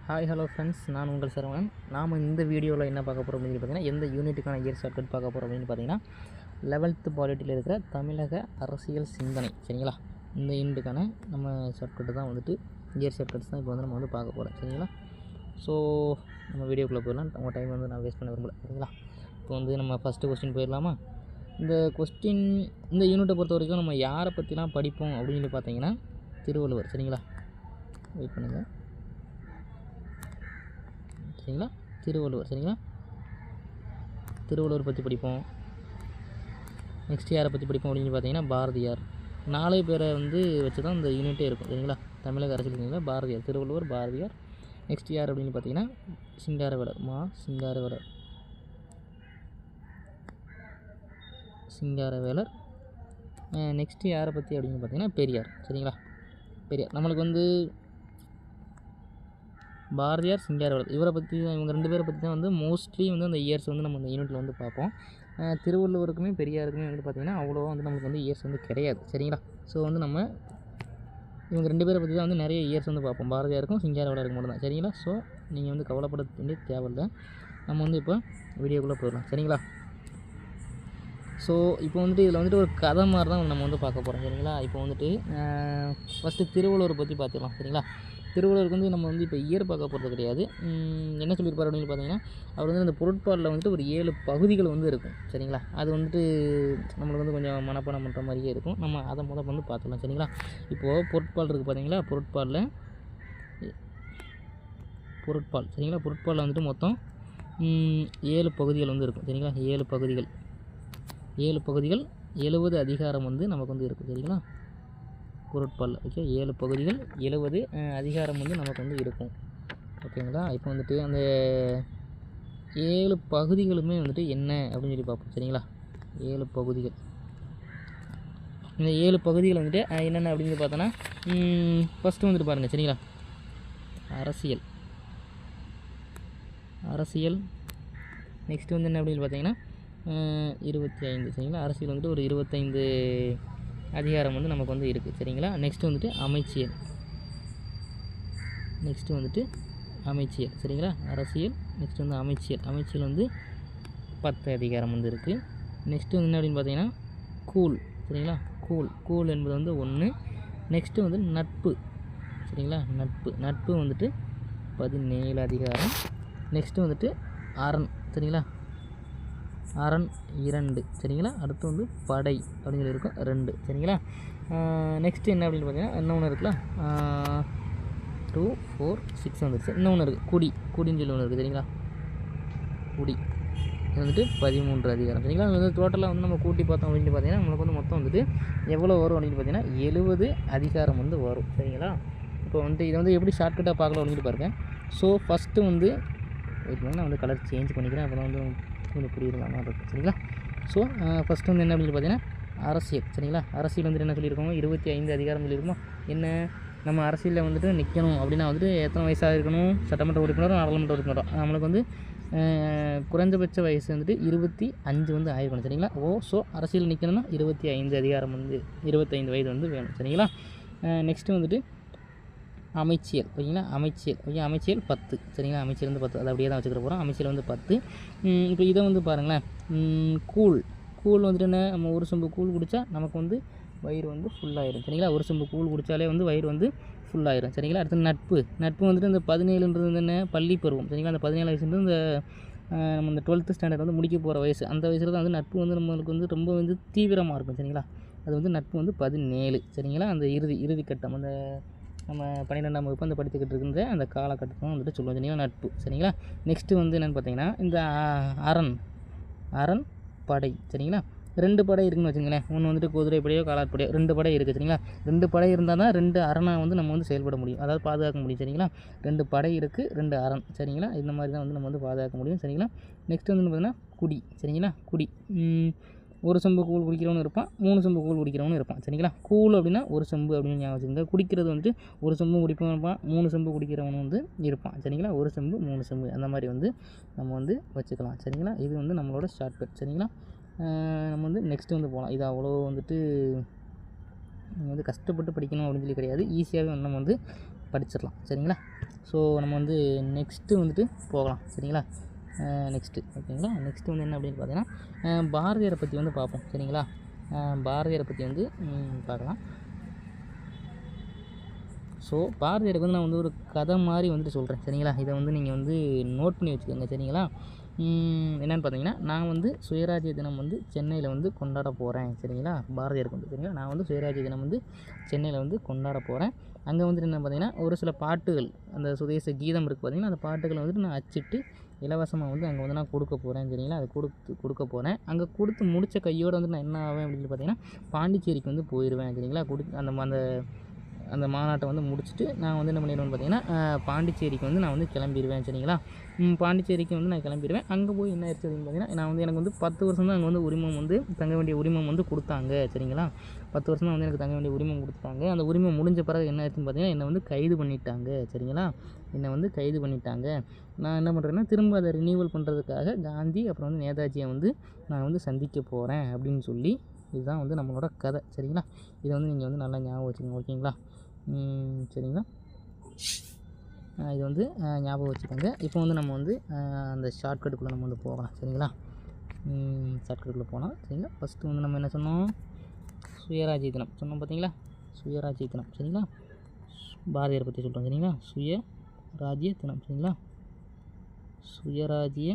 Hi hello friends, நான் உங்கள் சரவணன். நாம் இந்த வீடியோவில் என்ன பார்க்க போகிறோம் அப்படின்னு பார்த்தீங்கன்னா, எந்த யூனிட்டுக்கான இயர் ஷார்ட்கட் பார்க்க போகிறோம் அப்படின்னு பார்த்தீங்கன்னா, 11th பாலிட்டியில் இருக்கிற தமிழக அரசியல் சிந்தனை. சரிங்களா, இந்த யூனிட்டுக்கான நம்ம ஷார்ட்கட்டு தான் வந்துட்டு இயர் ஷார்ட்கட்ஸ் தான் இப்போ வந்து நம்ம வந்து பார்க்க போகிறோம். சரிங்களா, ஸோ நம்ம வீடியோக்குள்ளே போயிடலாம். உங்கள் டைம் வந்து நான் வேஸ்ட் பண்ண விரும்பல. சரிங்களா, இப்போ வந்து நம்ம ஃபஸ்ட்டு கொஸ்டின் போயிடலாமா? இந்த கொஸ்டின் இந்த யூனிட்டை பொறுத்த வரைக்கும் நம்ம யாரை பற்றிலாம் படிப்போம் அப்படின்னு சொல்லி பார்த்தீங்கன்னா, திருவள்ளுவர். சரிங்களா, வெயிட் பண்ணுங்கள். சரிங்களா, திருவள்ளுவர். சரிங்களா, திருவள்ளுவர் பற்றி படிப்போம். நெக்ஸ்ட் யாரை பற்றி படிப்போம் அப்படின்னு பார்த்தீங்கன்னா, பாரதியார். 4 பேரை வந்து வச்சு தான் இந்த யூனிட்டே இருக்கும். சரிங்களா, தமிழக அரசியல் பாரதியார், திருவள்ளுவர், பாரதியார். நெக்ஸ்ட் யார் அப்படின்னு பார்த்தீங்கன்னா, சிங்காரவேலர். சிங்காரவேலர். நெக்ஸ்ட்டு யாரை பற்றி அப்படின்னு பார்த்தீங்கன்னா, பெரியார். சரிங்களா, பெரியார். நம்மளுக்கு வந்து பாரதியார், சிங்காரவேலர் இவரை பற்றி இவங்க 2 பேரை பற்றி தான் வந்து மோஸ்ட்லி வந்து அந்த இயர்ஸ் வந்து நம்ம இந்த யூனிட்டில் வந்து பார்ப்போம். திருவள்ளுவருக்குமே பெரியாருக்குமே வந்து பார்த்திங்கன்னா அவ்வளோவா வந்து நமக்கு வந்து இயர்ஸ் வந்து கிடையாது. சரிங்களா, ஸோ வந்து நம்ம இவங்க 2 பேரை பற்றி தான் வந்து நிறைய இயர்ஸ் வந்து பார்ப்போம். பாரதியாருக்கும் சிங்காரவேலருக்கும் மட்டும் தான். சரிங்களா, ஸோ நீங்கள் வந்து கவலைப்பட வேண்டிய தேவையில்லை. நம்ம வந்து இப்போ வீடியோக்குள்ளே போயிடலாம். சரிங்களா, ஸோ இப்போ வந்துட்டு இதில் வந்துட்டு ஒரு கதை மாதிரி தான் நம்ம வந்து பார்க்க போகிறோம். சரிங்களா, இப்போ வந்துட்டு ஃபஸ்ட்டு திருவள்ளுவரை பற்றி பார்த்துக்கலாம். சரிங்களா, திருவள்ளுவருக்கு வந்து நம்ம வந்து இப்போ இயர் பார்க்க போகிறது கிடையாது. என்ன சொல்லியிருப்பார் அப்படின்னு பார்த்தீங்கன்னா, அவர் வந்து அந்த பொருட்பாலில் வந்துட்டு ஒரு 7 பகுதிகள் வந்து இருக்கும். சரிங்களா, அது வந்துட்டு நம்மளுக்கு வந்து கொஞ்சம் மனப்பாடம் பண்ணுற மாதிரியே இருக்கும். நம்ம அதை வந்து பார்த்துக்கலாம். சரிங்களா, இப்போது பொருட்பால் இருக்குது பார்த்தீங்களா, பொருட்பால். சரிங்களா, பொருட்பாலில் வந்துட்டு மொத்தம் 7 பகுதிகள் வந்து இருக்கும். சரிங்களா, 7 பகுதிகள் 70 அதிகாரம் வந்து நமக்கு வந்து இருக்கும். சரிங்களா, பொருட்பால். ஓகே, 7 பகுதிகள் 70 அதிகாரம் வந்து நமக்கு வந்து இருக்கும். ஓகேங்களா, இப்போ வந்துட்டு அந்த 7 பகுதிகளுமே வந்துட்டு என்ன அப்படின்னு சொல்லி பார்ப்போம். சரிங்களா, 7 பகுதிகள். இந்த 7 பகுதிகள் வந்துட்டு என்னென்ன அப்படின்னு பார்த்தோன்னா, ஃபஸ்ட்டு வந்துட்டு பாருங்கள். சரிங்களா, அரசியல். நெக்ஸ்ட்டு வந்து என்ன அப்படின்னு பார்த்தீங்கன்னா 25. சரிங்களா, அரசியல் வந்துட்டு ஒரு 25 அதிகாரம் வந்து நமக்கு வந்து இருக்குது. சரிங்களா, நெக்ஸ்ட்டு வந்துட்டு அமைச்சியல். சரிங்களா, அரசியல். நெக்ஸ்ட் வந்து அமைச்சியல் வந்து 10 அதிகாரம் வந்து இருக்குது. நெக்ஸ்ட்டு வந்து என்ன அப்படின்னு பார்த்தீங்கன்னா கூல். சரிங்களா, கூல் என்பது வந்து 1. நெக்ஸ்ட்டு வந்து நட்பு. சரிங்களா, நட்பு வந்துட்டு 17 அதிகாரம். நெக்ஸ்ட்டு வந்துட்டு அரண். சரிங்களா, அரண் 2. சரிங்களா, அடுத்து வந்து படை அப்படின்னு சொல்லி இருக்கும் 2. சரிங்களா, நெக்ஸ்ட்டு என்ன அப்படின்னு பார்த்தீங்கன்னா இன்னொன்று இருக்குல்ல, 2, 4, 6 வந்துடுச்சு. இன்னொன்று இருக்குது குடின்னு சொல்லி ஒன்று இருக்குது. சரிங்களா, குடி இது வந்துட்டு 13 அதிகாரம். சரிங்களா, அது வந்து டோட்டலாக வந்து நம்ம கூட்டி பார்த்தோம் அப்படின்னு பார்த்தீங்கன்னா நம்மளுக்கு வந்து மொத்தம் வந்துட்டு எவ்வளோ வரும் அப்படின்னு பார்த்தீங்கன்னா 70 அதிகாரம் வந்து வரும். சரிங்களா, இப்போ வந்து இதை வந்து எப்படி ஷார்ட்கட்டாக பார்க்கலாம் அப்படின்னு பாருங்கள். ஸோ ஃபஸ்ட்டு வந்து நான் வந்து கலர் சேஞ்ச் பண்ணிக்கிறேன், அப்போ தான் வந்து கொஞ்சம் புரியுதுலாமா இருக்குது. சரிங்களா, ஸோ ஃபஸ்ட்டு வந்து என்ன அப்படின்னு பார்த்தீங்கன்னா அரசியல். சரிங்களா, அரசியல் வந்துட்டு என்ன சொல்லியிருக்கோம், 25 அதிகாரம் சொல்லியிருக்கோம். என்ன நம்ம அரசியலில் வந்துட்டு நிற்கணும் அப்படின்னா வந்துட்டு எத்தனை வயசாக இருக்கணும், சட்டமன்ற உறுப்பினரோ நாடாளுமன்ற உறுப்பினரோ நம்மளுக்கு வந்து குறைந்தபட்ச வயசு வந்துட்டு 25 வந்து ஆயிருக்கணும். சரிங்களா, ஸோ அரசியல் நிற்கணும்னா 25 அதிகாரம் வந்து 25 வயது வந்து வேணும். சரிங்களா, நெக்ஸ்ட்டு வந்துட்டு அமைச்சியல். ஓகேங்களா, அமைச்சியல் 10. சரிங்களா, அமைச்சியல் வந்து 10, அதை அப்படியே தான் வச்சுக்கிற போகிறோம். அமைச்சியல் வந்து 10. இப்போ இதை வந்து பாருங்களேன், கூழ் வந்துட்டு என்ன, நம்ம ஒரு சொம்பு கூழ் குடித்தா நமக்கு வந்து வயிறு வந்து ஃபுல்லாகிடும். சரிங்களா, ஒரு சொம்பு கூழ் குடித்தாலே வந்து வயிறு வந்து ஃபுல்லாகிடும். சரிங்களா, அடுத்து நட்பு வந்துட்டு இந்த 17ன்றது என்ன, பள்ளி பருவம். சரிங்களா, அந்த 17 வயசுன்றது இந்த நம்ம இந்த 12th ஸ்டாண்டர்ட் வந்து முடிக்க போகிற வயசு. அந்த வயசில் தான் வந்து நட்பு வந்து நம்மளுக்கு வந்து ரொம்ப வந்து தீவிரமாக இருக்கும். சரிங்களா, அது வந்து நட்பு வந்து 17. சரிங்களா, அந்த இறுதி கட்டம், அந்த நம்ம 12ஆம் வகுப்பு அந்த படித்துக்கிட்டு இருக்கின்ற அந்த காலகட்டத்தை வந்துட்டு சொல்லுவோம். சரிங்களா, நட்பு. சரிங்களா, நெக்ஸ்ட்டு வந்து என்னென்னு பார்த்தீங்கன்னா இந்த அரண் படை. சரிங்களா, 2 படை இருக்குதுன்னு வச்சுங்களேன். ஒன்று வந்துட்டு குதிரைப்படையோ காலாட்படையோ 2 படை இருக்குது. சரிங்களா, 2 படை இருந்தால் தான் 2 அரணை வந்து நம்ம வந்து செயல்பட முடியும், அதாவது பாதுகாக்க முடியும். சரிங்களா, 2 படை இருக்குது, 2 அரண். சரிங்களா, இந்த மாதிரி தான் வந்து நம்ம வந்து பாதுகாக்க முடியும். சரிங்களா, நெக்ஸ்ட் வந்து பார்த்தீங்கன்னா குடி. சரிங்களா, குடி ஒரு செம்பு கூழ் குடிக்கிறவனு இருப்பான், 3 செம்பு கூழ் குடிக்கிறவனு இருப்பான். சரிங்களா, கூழ் அப்படின்னா ஒரு செம்பு அப்படின்னு ஞாபகம் வச்சுக்கோங்க. குடிக்கிறது வந்துட்டு ஒரு செம்பு குடிப்பவன் இருப்பான், 3 செம்பு குடிக்கிறவனு வந்து இருப்பான். சரிங்களா, ஒரு செம்பு 3 செம்பு அந்த மாதிரி வந்து நம்ம வந்து வச்சுக்கலாம். சரிங்களா, இது வந்து நம்மளோட ஷார்ட்கட். சரிங்களா, நம்ம வந்து நெக்ஸ்ட்டு வந்து போகலாம். இது அவ்வளோ வந்துட்டு வந்து கஷ்டப்பட்டு படிக்கணும் அப்படின்னு சொல்லி கிடையாது, ஈஸியாகவே நம்ம வந்து படிச்சிடலாம். சரிங்களா, ஸோ நம்ம வந்து நெக்ஸ்ட்டு வந்துட்டு போகலாம் சரிங்களா. நெக்ஸ்ட்டு ஓகேங்களா. நெக்ஸ்ட்டு வந்து என்ன அப்படின்னு பார்த்தீங்கன்னா பாரதியாரை பற்றி வந்து பார்ப்போம் சரிங்களா. பாரதியாரை பற்றி வந்து பார்க்கலாம். ஸோ பாரதியாருக்கு வந்து நான் வந்து ஒரு கதை மாதிரி வந்துட்டு சொல்கிறேன் சரிங்களா. இதை வந்து நீங்கள் வந்து நோட் பண்ணி வச்சுக்கோங்க சரிங்களா. என்னென்னு பார்த்தீங்கன்னா, நான் வந்து சுயராஜ்ய தினம் வந்து சென்னையில் வந்து கொண்டாட போகிறேன் சரிங்களா. பாரதியாருக்கு வந்து சரிங்களா, நான் வந்து சுயராஜ்ய தினம் வந்து சென்னையில் வந்து கொண்டாட போகிறேன். அங்கே வந்துட்டு என்ன பார்த்தீங்கன்னா, ஒரு சில பாட்டுகள், அந்த சுதேச கீதம் இருக்குது பார்த்தீங்கன்னா, அந்த பாட்டுகளை வந்துட்டு நான் அச்சிட்டு இலவசமாக வந்து அங்கே வந்து நான் கொடுக்க போகிறேன் சரிங்களா. அதை கொடுக்க போகிறேன். அங்கே கொடுத்து முடித்த கையோடு வந்து நான் என்ன ஆவேன் அப்படின்னு பார்த்தீங்கன்னா, பாண்டிச்சேரிக்கு வந்து போயிடுவேன் சரிங்களா. அந்த அந்த மாநாட்டை வந்து முடிச்சுட்டு நான் வந்து என்ன பண்ணிடுவேன்னு பார்த்தீங்கன்னா, பாண்டிச்சேரிக்கு வந்து நான் வந்து கிளம்பிடுவேன் சரிங்களா. பாண்டிச்சேரிக்கு வந்து நான் கிளம்பிடுவேன். அங்கே போய் என்ன ஆயிடுச்சு அப்படின்னு பார்த்தீங்கன்னா, நான் வந்து எனக்கு வந்து 10 வருஷம் தான் அங்கே வந்து உரிமம் வந்து தங்க வேண்டிய உரிமம் வந்து கொடுத்தாங்க சரிங்களா. 10 வருஷம் தான் வந்து எனக்கு தங்க வேண்டிய உரிமம் கொடுத்தாங்க. அந்த உரிமம் முடிஞ்ச பிறகு என்ன ஆயிடுச்சுன்னு பார்த்தீங்கன்னா, என்னை வந்து கைது பண்ணிட்டாங்க சரிங்களா. என்னை வந்து கைது பண்ணிட்டாங்க. நான் என்ன பண்ணுறேன்னா, திரும்ப அதை ரினியூவல் பண்ணுறதுக்காக காந்தி அப்புறம் வந்து நேதாஜியை வந்து நான் வந்து சந்திக்க போகிறேன் அப்படின்னு சொல்லி, இதுதான் வந்து நம்மளோட கதை சரிங்களா. இதை வந்து நீங்கள் வந்து நல்லா ஞாபகம் வச்சுக்கோங்க ஓகேங்களா. சரிங்களா. இது வந்து ஞாபகம் வச்சுக்கோங்க. இப்போ வந்து நம்ம வந்து அந்த ஷார்ட்கட்டுக்குள்ளே நம்ம வந்து போகலாம் சரிங்களா. ஷார்ட்கட்டுக்குள்ளே போகலாம் சரிங்களா. ஃபஸ்ட்டு வந்து நம்ம என்ன சொன்னோம், சுயராஜ்ய தினம் சொன்னோம் பார்த்தீங்களா. சுயராஜ்ய தினம் சரிங்களா. பாரதியாரை பற்றி சொல்கிறோம் சரிங்களா. சுயராஜ்ய தினம் சரிங்களா. சுயராஜ்ய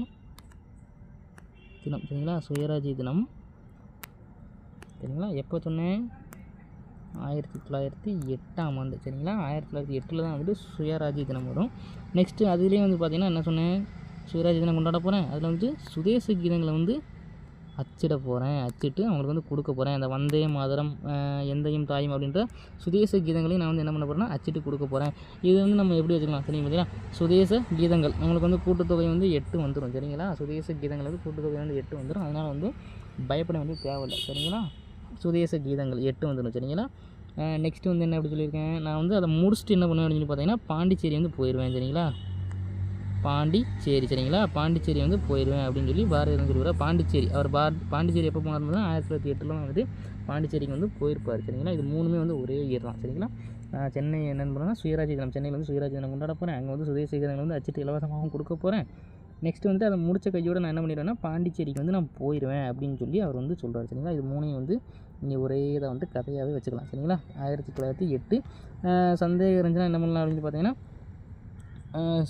தினம் சரிங்களா. சுயராஜ்ய தினம் சரிங்களா. எப்போ சொன்னேன், 1908ஆம் ஆண்டு சரிங்களா. 1908 தான் வந்துட்டு சுயராஜ்ய தினம் வரும். நெக்ஸ்ட்டு அதுலேயே வந்து பார்த்திங்கன்னா என்ன சொன்னேன், சுயராஜ்ய தினம் கொண்டாட போகிறேன். அதில் வந்து சுதேச கீதங்களை வந்து அச்சிட போகிறேன். அச்சிட்டு அவங்களுக்கு வந்து கொடுக்க போகிறேன். அந்த வந்தே மாதரம், எந்தையும் தாயும் அப்படின்ற சுதேச கீதங்களையும் நான் வந்து என்ன பண்ண போகிறேன்னா அச்சிட்டு கொடுக்க போகிறேன். இது வந்து நம்ம எப்படி வச்சுக்கலாம் சரிங்க பார்த்தீங்களா. சுதேச கீதங்கள் நம்மளுக்கு வந்து கூட்டுத்தொகை வந்து 8 வந்துடும் சரிங்களா. சுதேச கீதங்கள் வந்து கூட்டுத்தொகை வந்து 8 வந்துடும். அதனால் வந்து பயப்பட வேண்டிய தேவையில்லை சரிங்களா. சுதேச கீதங்கள் 8 வந்துடும் சரிங்களா. நெக்ஸ்ட்டு வந்து என்ன அப்படி சொல்லியிருக்கேன், நான் வந்து அதை முடிச்சுட்டு என்ன பண்ணுவேன் அப்படின்னு பார்த்தீங்கன்னா, பாண்டிச்சேரி வந்து போயிடுவேன் சரிங்களா. பாண்டிச்சேரி சரிங்களா. பாண்டிச்சேரி வந்து போயிடுவேன் அப்படின்னு சொல்லி பாரதியார் சொல்லுவார். பாண்டிச்சேரி அவர் பாண்டிச்சேரி எப்போ போனார்னா 1908 வந்துட்டு பாண்டிச்சேரிக்கு வந்து போயிருப்பார் சரிங்களா. இது 3மே வந்து ஒரே இயர் தான் சரிங்களா. சென்னை என்னென்னு பண்ணால் சுயராஜ்ய தினம், சென்னையில் வந்து சுயராஜ்ய தினம் கொண்டாட போகிறேன். அங்கே வந்து சுதேச கீதங்களை வந்து அச்சிட்டு இலவசமாகவும் கொடுக்க போகிறேன். நெக்ஸ்ட்டு வந்துட்டு அதை முடித்த கையோடு நான் என்ன பண்ணிடுவேன்னா, பாண்டிச்சேரிக்கு வந்து நான் போயிடுவேன் அப்படின்னு சொல்லி அவர் வந்து சொல்கிறார் சரிங்களா. இது 3ஐயும் வந்து இங்கே ஒரே இதை வந்து கதையாகவே வச்சுக்கலாம் சரிங்களா. 1908 சந்தேகம் இருந்துச்சுன்னா என்ன பண்ணலாம் அப்படின்னு பார்த்தீங்கன்னா,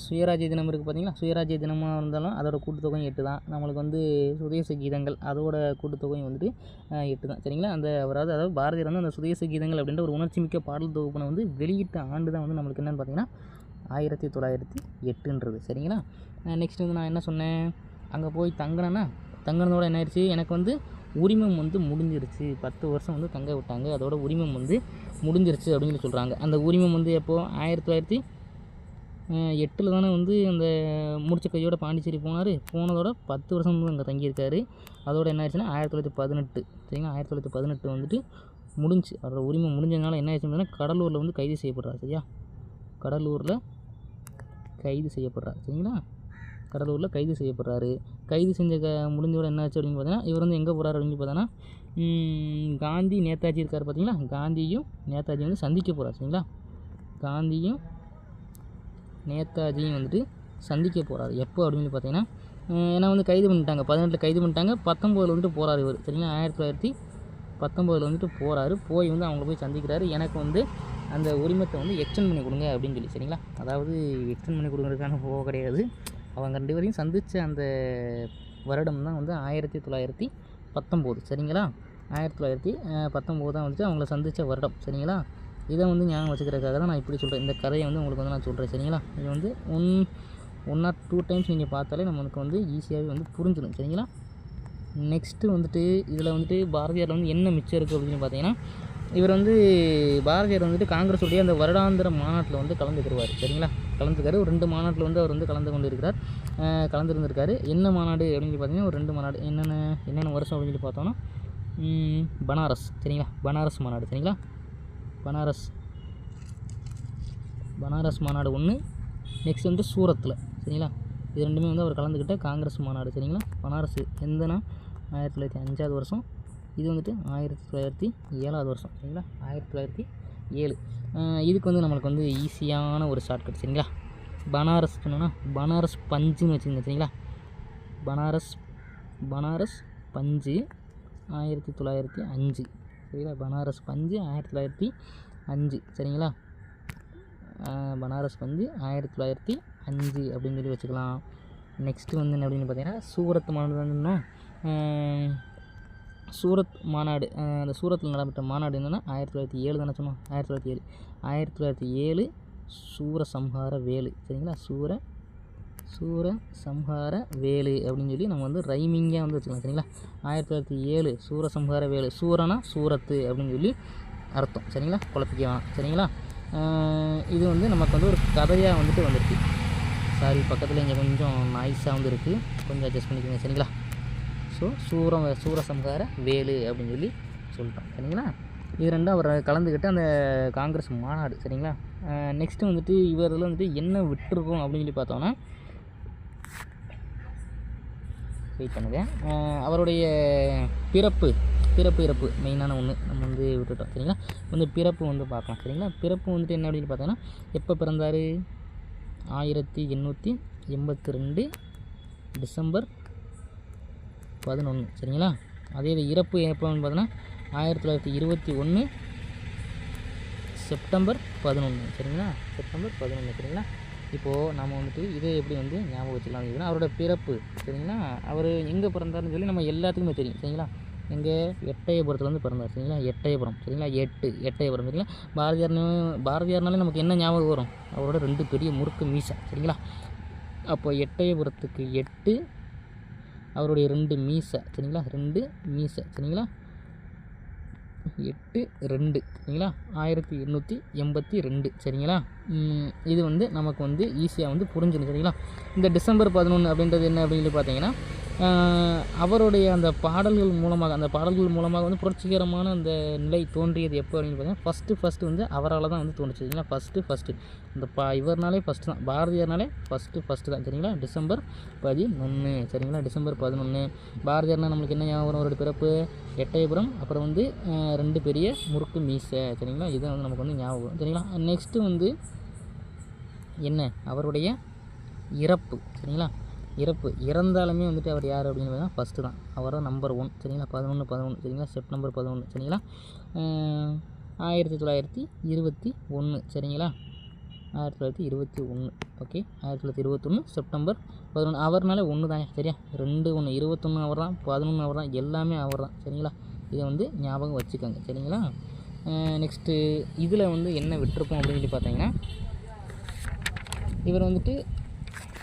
சுயராஜ்ய தினம் இருக்குது பார்த்தீங்களா. சுயராஜ்ய தினமாக இருந்தாலும் அதோட கூட்டுத்தொகையும் 8 தான். நம்மளுக்கு வந்து சுதேச கீதங்கள் அதோட கூட்டுத்தொகையும் வந்துட்டு 8 தான் சரிங்களா. அதாவது பாரதியார் வந்து அந்த சுதேச கீதங்கள் அப்படின்ற ஒரு உணர்ச்சி மிக்க பாடல் தொகுப்பினை வந்து வெளியிட்ட ஆண்டு தான் வந்து நம்மளுக்கு என்னென்னு பார்த்தீங்கன்னா 1908 சரிங்களா. நெக்ஸ்ட் வந்து நான் என்ன சொன்னேன், அங்கே போய் தங்கினதோட என்ன ஆயிடுச்சு, எனக்கு வந்து உரிமம் வந்து முடிஞ்சிருச்சு. 10 வருஷம் வந்து தங்க விட்டாங்க, அதோட உரிமம் வந்து முடிஞ்சிருச்சு அப்படின்னு சொல்லி சொல்கிறாங்க. அந்த உரிமம் வந்து எப்போது 1908 தானே வந்து அந்த முடிச்ச கையோட பாண்டிச்சேரி போனதோட 10 வருஷம் வந்து அங்கே தங்கியிருக்காரு. அதோட என்ன ஆயிடுச்சுன்னா 1918 சரிங்களா. 1918 வந்துட்டு முடிஞ்சு அவரோட உரிமம் முடிஞ்சதுனால என்ன ஆயிடுச்சுன்னா கடலூரில் வந்து கைது செய்யப்படுறாரு சரியா. கடலூரில் கைது செய்யப்படுறாரு சரிங்களா. கடலூரில் கைது செய்யப்படுறாரு. கைது செஞ்ச முடிஞ்சோட என்ன ஆச்சு அப்படின்னு பார்த்தீங்கன்னா, இவர் வந்து எங்கே போகிறார் அப்படின்னு பார்த்தோன்னா, காந்தி நேதாஜி இருக்கார் பார்த்தீங்களா. காந்தியும் நேதாஜியும் வந்து சந்திக்க போகிறார் சரிங்களா. காந்தியும் நேதாஜியும் வந்துட்டு சந்திக்க போகிறார். எப்போ அப்படின்னு பார்த்தீங்கன்னா, ஏன்னா வந்து கைது பண்ணிட்டாங்க, 18 கைது பண்ணிட்டாங்க, 19 வந்துட்டு போகிறார் இவர் சரிங்களா. 1919 வந்துட்டு போகிறாரு. போய் வந்து அவங்கள போய் சந்திக்கிறாரு. எனக்கு வந்து அந்த உரிமத்தை வந்து எக்ஸ்டெண்ட் பண்ணி கொடுங்க அப்படின்னு சொல்லி சரிங்களா. அதாவது எக்ஸ்டெண்ட் பண்ணி கொடுக்குறதுக்கான போக கிடையாது, அவங்க 2 பேரையும் சந்தித்த அந்த வருடம் தான் வந்து 1919 சரிங்களா. 1919 தான் வந்துட்டு அவங்கள சந்தித்த வருடம் சரிங்களா. இதை வந்து ஞாபகம் வச்சுக்கிறதுக்காக தான் நான் இப்படி சொல்கிறேன். இந்த கதையை வந்து உங்களுக்கு வந்து நான் சொல்கிறேன் சரிங்களா. இது வந்து 1 or 2 டைம்ஸ் நீங்கள் பார்த்தாலே நம்மளுக்கு வந்து ஈஸியாகவே வந்து புரிஞ்சிடும் சரிங்களா. நெக்ஸ்ட்டு வந்துட்டு இதில் வந்துட்டு பாரதியார் வந்து என்ன மிச்சம் இருக்குது அப்படின்னு பார்த்தீங்கன்னா, இவர் வந்து பாரதியார் வந்துட்டு காங்கிரஸுடைய அந்த வருடாந்திர மாநாட்டில் வந்து கலந்துக்கிடுவார் சரிங்களா. கலந்துக்காரு. ஒரு 2 மாநாட்டில் வந்து அவர் வந்து கலந்து கொண்டு இருக்கிறார், கலந்துருந்திருக்காரு. என்ன மாநாடு அப்படின்னு பார்த்தீங்கன்னா, ஒரு 2 மாநாடு. என்னென்ன வருஷம் அப்படின்னு சொல்லி பார்த்தோன்னா, பனாரஸ் சரிங்களா. பனாரஸ் மாநாடு சரிங்களா. பனாரஸ் மாநாடு 1. நெக்ஸ்ட் வந்து சூரத்தில் சரிங்களா. இது 2மே வந்து அவர் கலந்துக்கிட்ட காங்கிரஸ் மாநாடு சரிங்களா. பனாரஸ் எந்தனா 1905 வருஷம், இது வந்துட்டு 1907 வருஷம் சரிங்களா. 1907. இதுக்கு வந்து நம்மளுக்கு வந்து ஈஸியான ஒரு ஷார்ட்கட் சரிங்களா. பனாரஸ் சொன்னோன்னா பனாரஸ் பஞ்சுன்னு வச்சுக்கோங்க சரிங்களா. பனாரஸ் பஞ்சு 1905 சரிங்களா. பனாரஸ் பஞ்சு 1905 சரிங்களா. பனாரஸ் பஞ்சு 1905 அப்படின்னு சொல்லி வச்சுக்கலாம். நெக்ஸ்ட்டு வந்து என்ன அப்படின்னு பார்த்தீங்கன்னா சூரத் மாநாடுன்னா சூரத் மாநாடு, அந்த சூரத்தில் நடைபெற்ற மாநாடு என்னென்னா 1907 தானே சொன்னோம். 1907 சூரசம்ஹார வேலு சரிங்களா. சூரசம்ஹார வேலு அப்படின்னு சொல்லி நம்ம வந்து ரைமிங்காக வந்து வச்சுக்கலாம் சரிங்களா. 1907 சூரசம்ஹார வேலு. சூரனா சூரத்து அப்படின்னு சொல்லி அர்த்தம் சரிங்களா. குழப்பிக்க வேணாம் சரிங்களா. இது வந்து நமக்கு வந்து ஒரு கதையாக வந்துட்டு வந்துருக்கு. சாரி, பக்கத்தில் இங்கே கொஞ்சம் நாய்ஸாக வந்து இருக்குது, கொஞ்சம் அட்ஜஸ்ட் பண்ணிக்கோங்க சரிங்களா. ஸோ சூரசம்ஹார வேலு அப்படின்னு சொல்லி சொல்லிட்டோம் சரிங்களா. இது ரெண்டும் அவர் கலந்துக்கிட்டு அந்த காங்கிரஸ் மாநாடு சரிங்களா. நெக்ஸ்ட்டு வந்துட்டு இவரில் வந்துட்டு என்ன விட்டுருக்கோம் அப்படின்னு சொல்லி பார்த்தோன்னா, வெயிட் பண்ணுங்கள், அவருடைய பிறப்பு இறப்பு மெயினான ஒன்று நம்ம வந்து விட்டுட்டோம் சரிங்களா. வந்து பிறப்பு வந்து பார்க்கலாம் சரிங்களா. பிறப்பு வந்துட்டு என்ன அப்படின்னு பார்த்தோன்னா, எப்போ பிறந்தார்? 1882 டிசம்பர் 11 சரிங்களா. அதே இது இறப்பு எப்போன்னு பார்த்தோன்னா 1921 செப்டம்பர் 11 சரிங்களா. செப்டம்பர் 11 சரிங்களா. இப்போது நம்ம வந்துட்டு இதை எப்படி வந்து ஞாபகம் வச்சுக்கலாம் அப்படின்னா, அவரோட பிறப்பு சரிங்களா. அவர் எங்கே பிறந்தார்னு சொல்லி நம்ம எல்லாத்துக்குமே தெரியும் சரிங்களா. எங்கே? எட்டயபுரத்தில் வந்து பிறந்தார் சரிங்களா. எட்டயபுரம் சரிங்களா. எட்டயபுரம் சரிங்களா. பாரதியார்னாலே நமக்கு என்ன ஞாபகம் வரும்? அவரோட 2 பெரிய முறுக்கு மீசை சரிங்களா. அப்போ எட்டயபுரத்துக்கு 8, அவருடைய 2 மீசை சரிங்களா. 2 மீசை சரிங்களா. 8-2 சரிங்களா. 1882 சரிங்களா. இது வந்து நமக்கு வந்து ஈஸியாக வந்து புரிஞ்சிடும் சரிங்களா. இந்த டிசம்பர் 11 அப்படின்றது என்ன அப்படின்னு சொல்லி பார்த்தீங்கன்னா, அவருடைய அந்த பாடல்கள் மூலமாக வந்து புரட்சிகரமான அந்த நிலை தோன்றியது எப்போ அப்படின்னு பார்த்தீங்கன்னா, ஃபஸ்ட்டு வந்து அவரால் தான் வந்து தோணுச்சு சரிங்களா. ஃபஸ்ட்டு இந்த இவர்னாலே ஃபஸ்ட்டு தான், பாரதியார்னாலே ஃபஸ்ட்டு தான் சரிங்களா. டிசம்பர் 11 சரிங்களா. டிசம்பர் 11 பாரதியார்னால் நம்மளுக்கு என்ன ஞாபகம்? அவரோட பிறப்பு எட்டயபுரம், அப்புறம் வந்து 2 பெரிய முறுக்கு மீசை சரிங்களா. இதுதான் வந்து நமக்கு வந்து ஞாபகம் சரிங்களா. நெக்ஸ்ட்டு வந்து என்ன? அவருடைய இறப்பு சரிங்களா. இறந்தாலுமே வந்துட்டு அவர் யார் அப்படின்னு பார்த்தீங்கன்னா ஃபஸ்ட்டு தான், அவர் தான் நம்பர் 1 சரிங்களா. 11 சரிங்களா. செப்டம்பர் 11 சரிங்களா. 1921 சரிங்களா. 1921 ஓகே. 1921 செப்டம்பர் 11. அவர்னாலே ஒன்று தான் சரியா. 2 1 21 அவர் தான், 11 அவர் தான், எல்லாமே அவர் தான் சரிங்களா. இதை வந்து ஞாபகம் வச்சுக்கோங்க சரிங்களா. நெக்ஸ்ட்டு இதில் வந்து என்ன விட்டுருப்போம் அப்படின்னு சொல்லி பார்த்தீங்கன்னா, இவர் வந்துட்டு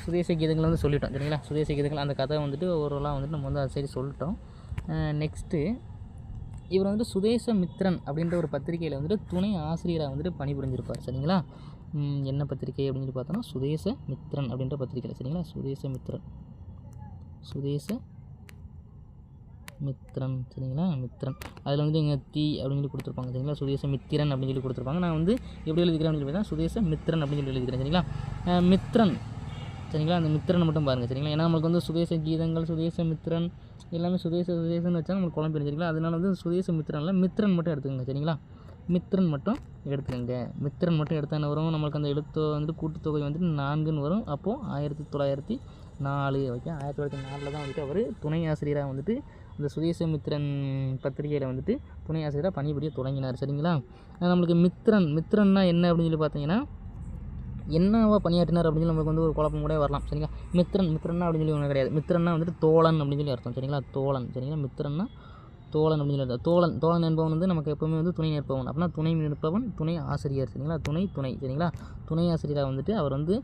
சுதேச கீதங்கள் வந்து சொல்லிட்டோம் சரிங்களா. சுதேச கீதங்கள் அந்த கதை வந்துட்டு ஓரளவு வந்துட்டு நம்ம வந்து அது சரி சொல்லிட்டோம். நெக்ஸ்ட்டு இவர் வந்துட்டு சுதேசமித்திரன் அப்படின்ற ஒரு பத்திரிகையில் வந்துட்டு துணை ஆசிரியராக வந்துட்டு பணிபுரிஞ்சிருப்பார் சரிங்களா. என்ன பத்திரிகை அப்படின்னு சொல்லி பார்த்தோன்னா சுதேசமித்திரன் அப்படின்ற பத்திரிகையில் சரிங்களா. சுதேசமித்திரன் சரிங்களா. மித்திரன் அதில் வந்து இங்கே அப்படின்னு சொல்லி கொடுத்துருப்பாங்க சரிங்களா. சுதேசமித்திரன் அப்படின்னு சொல்லி கொடுத்துருப்பாங்க. நான் வந்து எப்படி எழுதிக்கிறேன் அப்படின்னு சொல்லி பார்த்தா சுதேசமித்திரன் அப்படின்னு சொல்லி எழுதிக்கிறேன் சரிங்களா. மித்திரன் சரிங்களா. அந்த மித்திரனை மட்டும் பாருங்கள் சரிங்களா. ஏன்னா நம்மளுக்கு வந்து சுதேச கீதங்கள், சுதேசமித்திரன் எல்லாமே சுதேசன்னு வச்சா நம்மளுக்கு குழம்பு சரிங்களா. அதனால வந்து சுதேசமித்திரனில் மித்திரன் மட்டும் எடுத்துக்கோங்க சரிங்களா. மித்திரன் மட்டும் எடுத்துக்கோங்க. மித்திரன் மட்டும் எடுத்தால் என்ன வரும்? நம்மளுக்கு அந்த எழுத்து வந்துட்டு கூட்டுத்தொகை வந்துட்டு 4ன்னு வரும். அப்போது 1904 ஓகே. 1904 தான் வந்துட்டு அவர் துணை ஆசிரியராக வந்துட்டு அந்த சுதேசமித்திரன் பத்திரிகையில் வந்துட்டு துணை ஆசிரியராக பணிபுரிய தொடங்கினார் சரிங்களா. நம்மளுக்கு மித்திரன்னா என்ன அப்படின்னு சொல்லி பார்த்தீங்கன்னா, என்னவா பணியாற்றினார் அப்படின்னு சொல்லி நமக்கு வந்து ஒரு குழப்பம் கூட வரலாம் சரிங்களா. மித்திரன்னா அப்படின்னு சொல்லி ஒன்றும் கிடையாது. மித்திரன்னா வந்துட்டு தோழன் அப்படின்னு சொல்லி அர்த்தம் சரிங்களா. தோழன் சரிங்களா. மித்திரன்னா தோழன் அப்படின்னு சொல்லி அர்த்தம். தோழன் என்பவன் வந்து நமக்கு எப்போவுமே வந்து துணை நிற்பவன். அப்படின்னா துணை நிற்பவன் துணை ஆசிரியர் சரிங்களா. துணை சரிங்களா. துணை ஆசிரியராக வந்துட்டு அவர் வந்து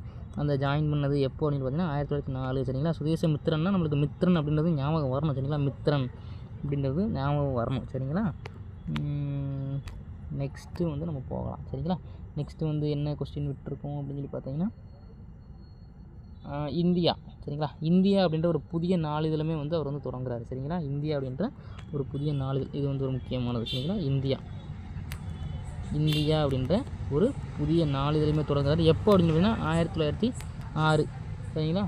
அந்த ஜாயின் பண்ணது எப்போ அப்படின்னு பார்த்தீங்கன்னா 1904 சரிங்களா. சுதேசமித்திரன்னா நம்மளுக்கு மித்திரன் அப்படின்றது ஞாபகம் வரணும் சரிங்களா. மித்திரன் அப்படின்றது ஞாபகம் வரணும் சரிங்களா. நெக்ஸ்ட்டு வந்து நம்ம போகலாம் சரிங்களா. நெக்ஸ்ட்டு வந்து என்ன கொஸ்டின் விட்டுருக்கோம் அப்படின்னு சொல்லி பார்த்தீங்கன்னா, இந்தியா சரிங்களா. இந்தியா அப்படின்ற ஒரு புதிய நாளிதழுமே வந்து அவர் வந்து தொடங்குறாரு சரிங்களா. இந்தியா அப்படின்ற ஒரு புதிய நாளிதழ், இது வந்து ஒரு முக்கியமானது சரிங்களா. இந்தியா அப்படின்ற ஒரு புதிய நாளிதழுமே தொடங்குறாரு எப்போ அப்படின்னு பார்த்தீங்கன்னா 1906 சரிங்களா.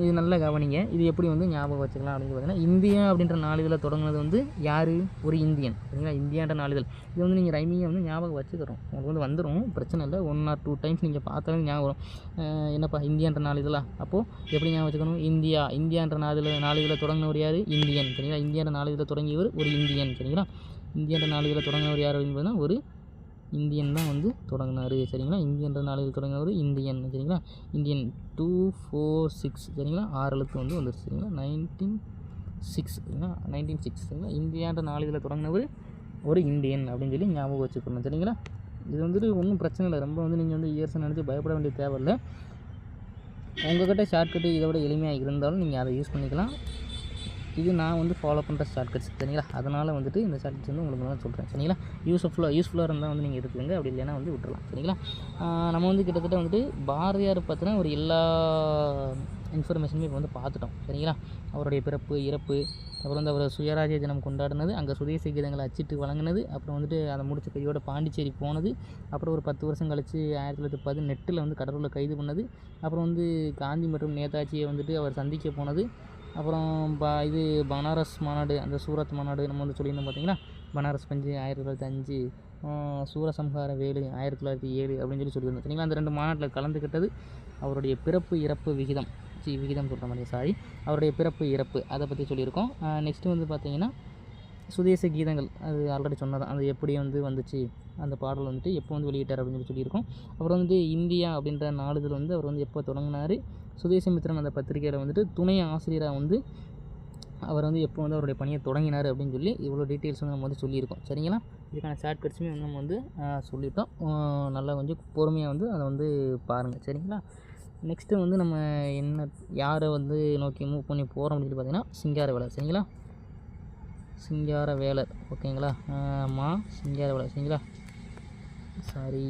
இது நல்லா கவனிங்க. இது எப்படி வந்து ஞாபகம் வச்சுக்கலாம் அப்படின்னு பார்த்தீங்கன்னா, இந்தியா அப்படின்ற நாளிதழை தொடங்குனது வந்து யார்? ஒரு இந்தியன். சரிங்களா? இந்தியான்ற நாளிதழ். இது வந்து நீங்கள் ரைமிங்கை வந்து ஞாபகம் வச்சுக்கிறோம். உங்களுக்கு வந்து வந்துடும், பிரச்சனை இல்லை. 1 or 2 டைம்ஸ் நீங்கள் பார்த்தாலும் ஞாபகம் வரும். என்னப்பா இந்தியான்ற நாளிதழா? அப்போது எப்படி ஞாபகம் வச்சுக்கணும்? இந்தியான்ற நாளிதழை தொடங்கினவர் யார்? இந்தியன். சரிங்களா? இந்தியான்ற நாளிதழை தொடங்கியவர் ஒரு இந்தியன். சரிங்களா? இந்தியான்ற நாளிதழை தொடங்கினவர் யார் அப்படின்னு பார்த்தீங்கன்னா ஒரு இந்தியன் தான் வந்து தொடங்கினார். சரிங்களா? இந்தியன்ற நாளிதழ் தொடங்கினவர் இந்தியன். சரிங்களா? இந்தியன் 246. சரிங்களா? 6 எழுத்து வந்து வந்துருச்சு. சரிங்களா? 1906. சரிங்களா? 1906. சரிங்களா? இந்தியான்ற நாளிதழை தொடங்கினவர் ஒரு இந்தியன் அப்படின்னு சொல்லி ஞாபகம் வச்சுக்கணும். சரிங்களா? இது வந்துட்டு ஒன்றும் பிரச்சனை இல்லை. ரொம்ப வந்து நீங்கள் வந்து இயர்ஸை நினச்சி பயப்பட வேண்டிய தேவையில்லை. உங்கள்கிட்ட ஷார்ட்கட்டு இதை விட எளிமையாக இருந்தாலும் நீங்கள் அதை யூஸ் பண்ணிக்கலாம். இது நான் வந்து ஃபாலோ பண்ணுற ஷார்ட்கட்ஸ். சரிங்களா? அதனால் வந்துட்டு இந்த ஷார்ட்கட்ஸ் வந்து உங்களுக்கு நான் சொல்கிறேன். சரிங்களா? யூஸ்ஃபுல்லாக இருந்தால் வந்து நீங்கள் எடுத்துக்கங்க. அப்படி இல்லைன்னா வந்து விட்டுறலாம். சரிங்களா? நம்ம வந்து கிட்டத்தட்ட வந்துட்டு பாரதியார் பற்றின ஒரு எல்லா இன்ஃபர்மேஷனுமே இப்போ வந்து பார்த்துட்டோம். சரிங்களா? அவருடைய பிறப்பு, இறப்பு, அப்புறம் வந்து அவர் சுயராஜ்ய தினம் கொண்டாடினது, அங்கே சுதேசி கீதங்களை அச்சிட்டு வழங்கினது, அப்புறம் வந்துட்டு அதை முடிச்ச கையோட பாண்டிச்சேரி போனது, அப்புறம் ஒரு 10 வருஷம் கழித்து 1918 வந்து கடலூரில் கைது பண்ணது, அப்புறம் வந்து காந்தி மற்றும் நேதாஜியை வந்துட்டு அவர் சந்திக்க போனது, அப்புறம் இது பனாரஸ் மாநாடு, அந்த சூரத் மாநாடு நம்ம வந்து சொல்லியிருந்தோம் பார்த்தீங்களா? பனாரஸ் பஞ்சு 1905, சூரசம்ஹார வேலு 1907 அப்படின்னு சொல்லி சொல்லியிருந்தோம். சரிங்களா? அந்த 2 மாநாட்டில் கலந்துக்கிட்டது. அவருடைய பிறப்பு இறப்பு விகிதம் சொல்கிற மாதிரி சாரி அவருடைய பிறப்பு இறப்பு அதை பற்றி சொல்லியிருக்கோம். நெக்ஸ்ட்டு வந்து பார்த்திங்கன்னா சுதேச கீதங்கள், அது ஆல்ரெடி சொன்னதான். அது எப்படி வந்து வந்துச்சு, அந்த பாடல் வந்துட்டு எப்போ வந்து வெளியிட்டார் அப்படின்னு சொல்லி சொல்லியிருக்கோம். அப்புறம் வந்துட்டு இந்தியா அப்படின்ற நாளிதழ் வந்து அவர் வந்து எப்போ தொடங்கினார், சுதேசமித்திரன் அந்த பத்திரிகையில் வந்துட்டு துணை ஆசிரியராக வந்து அவர் வந்து எப்போ வந்து அவருடைய பணியை தொடங்கினார் அப்படின்னு சொல்லி இவ்வளோ டீட்டெயில்ஸ் வந்து நம்ம வந்து சொல்லியிருக்கோம். சரிங்களா? இதுக்கான ஷார்ட்கட்ஸுமே வந்து நம்ம வந்து சொல்லிட்டோம். நல்லா கொஞ்சம் பொறுமையாக வந்து அதை வந்து பாருங்கள். சரிங்களா? நெக்ஸ்ட்டு வந்து நம்ம யாரை வந்து நோக்கி மூவ் பண்ணி போகிறோம் அப்படின்னு சொல்லி பார்த்தீங்கன்னா சிங்காரவேலர். சரிங்களா? சிங்காரவேலர். ஓகேங்களா? சிங்காரவேலர். சரிங்களா? சிங்காரவேலர்.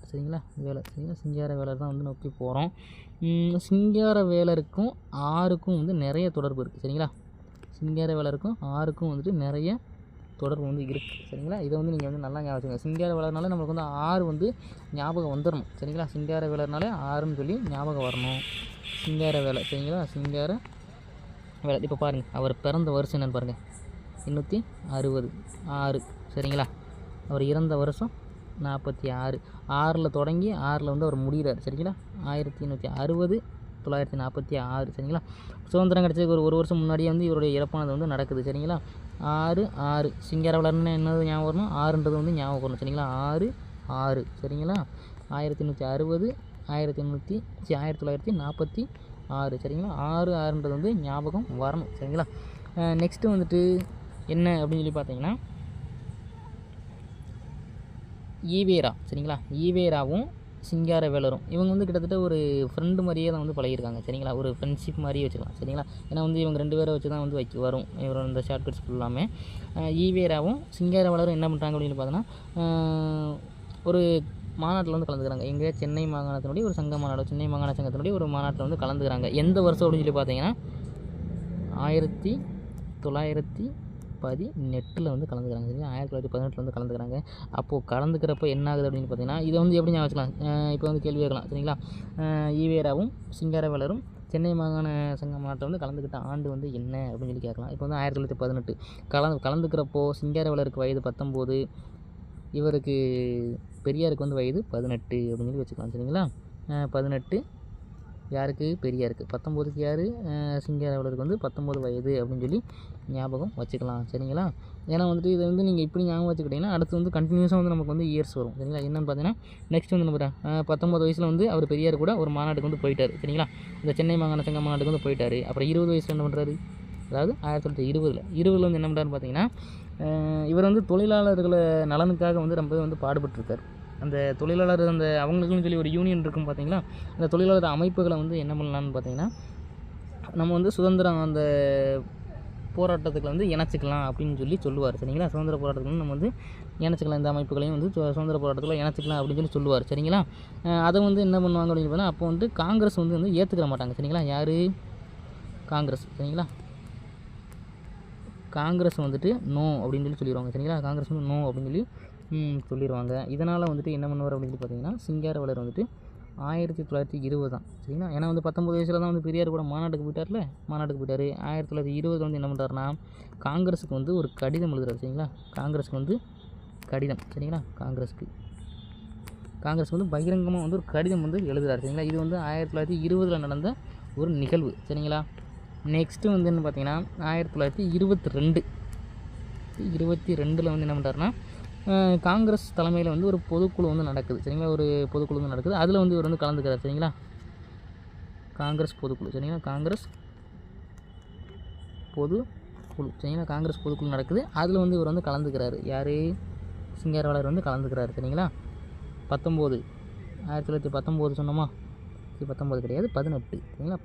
சரிங்களா? சரிங்களா? சிங்காரவேலர் தான் வந்து நோக்கி போகிறோம். சிங்காரவேலருக்கும் ஆறுக்கும் வந்து நிறைய தொடர்பு இருக்குது. சரிங்களா? சிங்காரவேலருக்கும் ஆறுக்கும் வந்துட்டு நிறைய தொடர்பு வந்து இருக்குது. சரிங்களா? இதை வந்து நீங்கள் வந்து நல்லா ஞாபகம் வச்சுக்கோங்க. சிங்காரவேலர்னாலே நம்மளுக்கு வந்து ஆறு வந்து ஞாபகம் வந்துடணும். சரிங்களா? சிங்காரவேலர்னாலே ஆறுன்னு சொல்லி ஞாபகம் வரணும். சிங்காரவேலர். சரிங்களா? சிங்காரவேலர். இப்போ பாருங்கள், அவர் பிறந்த வருஷம் என்னென்னு பாருங்கள். 866. சரிங்களா? அவர் இறந்த வருஷம் 46. 6ல் தொடங்கி 6ல் வந்து அவர் முடிகிறார். சரிங்களா? 1860, 946. சரிங்களா? சுதந்திரம் கிடச்சதுக்கு ஒரு வருஷம் முன்னாடியே வந்து இவருடைய இறப்பானது வந்து நடக்குது. சரிங்களா? 6 சிங்காரவேலர்னு என்னது ஞாபகம் வரணும், 6ன்றது வந்து ஞாபகம் வரணும். சரிங்களா? 6 சரிங்களா? 1860, 1946. சரிங்களா? 6ன்றது வந்து ஞாபகம் வரணும். சரிங்களா? நெக்ஸ்ட்டு வந்துட்டு என்ன அப்படின்னு சொல்லி பார்த்தீங்கன்னா ஈவேரா. சரிங்களா? ஈவேராவும் சிங்காரவேலரும் இவங்க வந்து கிட்டத்தட்ட ஒரு ஃப்ரெண்டு மாதிரியே தான் வந்து பழகியிருக்காங்க. சரிங்களா? ஒரு ஃப்ரெண்ட்ஷிப் மாதிரியே வச்சுக்கலாம். சரிங்களா? ஏன்னா வந்து இவங்க 2 பேரை வச்சு தான் வந்து வரும் இவரோட இந்த ஷார்ட்கட்ஸ் ஃபுல்லாமே. ஈவேராவும் சிங்காரவேலரும் என்ன பண்ணுறாங்க அப்படின்னு பார்த்தோன்னா ஒரு மாநாட்டில் வந்து கலந்துக்கிறாங்க. எங்கே? சென்னை மாகாணத்தினுடைய ஒரு சங்க மாநாடு, சென்னை மாகாண சங்கத்தினுடைய ஒரு மாநாட்டில் வந்து கலந்துக்கிறாங்க. எந்த வருஷம் அப்படின்னு சொல்லி பார்த்தீங்கன்னா 1918 வந்து கலந்துக்கிறாங்க. சரிங்களா? 1918 வந்து கலந்துக்கிறாங்க. அப்போது கலந்துக்கிறப்ப என்ன ஆகுது அப்படின்னு பார்த்தீங்கன்னா, இதை வந்து எப்படி ஞாபகம் வச்சுக்கலாம், இப்போ வந்து கேள்வி கேட்கலாம். சரிங்களா? ஈவேராவும் சிங்காரவேலரும் சென்னை மாகாண சங்க மாநாட்டில் வந்து கலந்துக்கிட்ட ஆண்டு வந்து என்ன அப்படின்னு சொல்லி கேட்கலாம். இப்போ வந்து 1918 கலந்துக்கிறப்போ சிங்காரவேலருக்கு வயது 19, இவருக்கு பெரியாருக்கு வந்து வயது 18 அப்படின்னு சொல்லி வச்சுக்கலாம். சரிங்களா? 18 யாருக்கு? பெரியாருக்கு. 19க்கு யார்? சிங்காரவேலருக்கு வந்து 19 வயது அப்படின்னு சொல்லி ஞாபகம் வச்சுக்கலாம். சரிங்களா? ஏன்னா வந்துட்டு இதை வந்து நீங்கள் இப்படி ஞாபகம் வச்சுக்கிட்டிங்கன்னா அடுத்து வந்து கண்டினியூஸாக வந்து நமக்கு வந்து இயர்ஸ் வரும். சரிங்களா? என்னென்னு பார்த்தீங்கன்னா நெக்ஸ்ட் வந்து நம்ம 19 வயசில் வந்து அவர் பெரியார் கூட ஒரு மாநாட்டுக்கு வந்து போயிட்டார். சரிங்களா? இந்த சென்னை மாகாண சங்க மாநாட்டுக்கு வந்து போயிட்டார். அப்புறம் 20 வயசில் என்ன பண்ணுறாரு, அதாவது 1920 வந்து என்ன பண்ணுறாருன்னு பார்த்தீங்கன்னா இவர் வந்து தொழிலாளர்களை நலனுக்காக வந்து ரொம்ப வந்து பாடுபட்டிருக்கார். அந்த தொழிலாளர் அந்த அவங்களுக்குன்னு சொல்லி ஒரு யூனியன் இருக்கும் பார்த்தீங்களா, அந்த தொழிலாளர் அமைப்புகளை வந்து என்ன பண்ணலான்னு பார்த்தீங்கன்னா நம்ம வந்து சுதந்திரம் அந்த போராட்டத்துக்கு வந்து இணைச்சிக்கலாம் அப்படின்னு சொல்லி சொல்லுவார். சரிங்களா? சுதந்திர போராட்டத்துக்கு நம்ம வந்து இணைச்சிக்கலாம், இந்த அமைப்புகளையும் வந்து சுதந்திர போராட்டத்தில் இணைச்சிக்கலாம் அப்படின்னு சொல்லி சொல்லுவார். சரிங்களா? அதை வந்து என்ன பண்ணுவாங்க அப்படின்னு பார்த்தா அப்போ வந்து காங்கிரஸ் வந்து ஏற்றுக்கிற மாட்டாங்க. சரிங்களா? யார்? காங்கிரஸ். சரிங்களா? காங்கிரஸ் வந்துட்டு நோ அப்படின்னு சொல்லி சொல்லிடுவாங்க. சரிங்களா? காங்கிரஸ் வந்து நோ அப்படின்னு சொல்லி சொல்லிடுவாங்க. இதனால் வந்துட்டு என்ன பண்ணுவார் அப்படின்னு சொல்லி பார்த்தீங்கன்னா, சிங்காரவேலர் வந்துட்டு 1920 தான் சரிங்களா. ஏன்னா வந்து 19 வயசில் தான் வந்து பெரியார் கூட மாநாட்டுக்கு போயிட்டார். 1920 வந்து என்ன பண்ணுறாருன்னா, காங்கிரஸுக்கு வந்து ஒரு கடிதம் எழுதுறாரு சரிங்களா. காங்கிரஸுக்கு வந்து கடிதம் சரிங்களா. காங்கிரஸுக்கு வந்து பகிரங்கமாக வந்து ஒரு கடிதம் வந்து எழுதுறாரு சரிங்களா. இது வந்து 1920 நடந்த ஒரு நிகழ்வு சரிங்களா. நெக்ஸ்ட்டு வந்து என்ன பார்த்தீங்கன்னா 1922 வந்து என்ன பண்ணுறாருன்னா, காங்கிரஸ் தலைமையில் வந்து ஒரு பொதுக்குழு வந்து நடக்குது சரிங்களா. ஒரு பொதுக்குழு வந்து நடக்குது. அதில் வந்து இவர் வந்து கலந்துக்கிறார் சரிங்களா. காங்கிரஸ் பொதுக்குழு சரிங்களா. காங்கிரஸ் பொதுக்குழு நடக்குது. அதில் வந்து இவர் வந்து கலந்துக்கிறாரு. யார்? சிங்காரவேலர் வந்து கலந்துக்கிறாரு சரிங்களா. 1919 சொன்னோமா? 19 கிடையாது 18 சரிங்களா.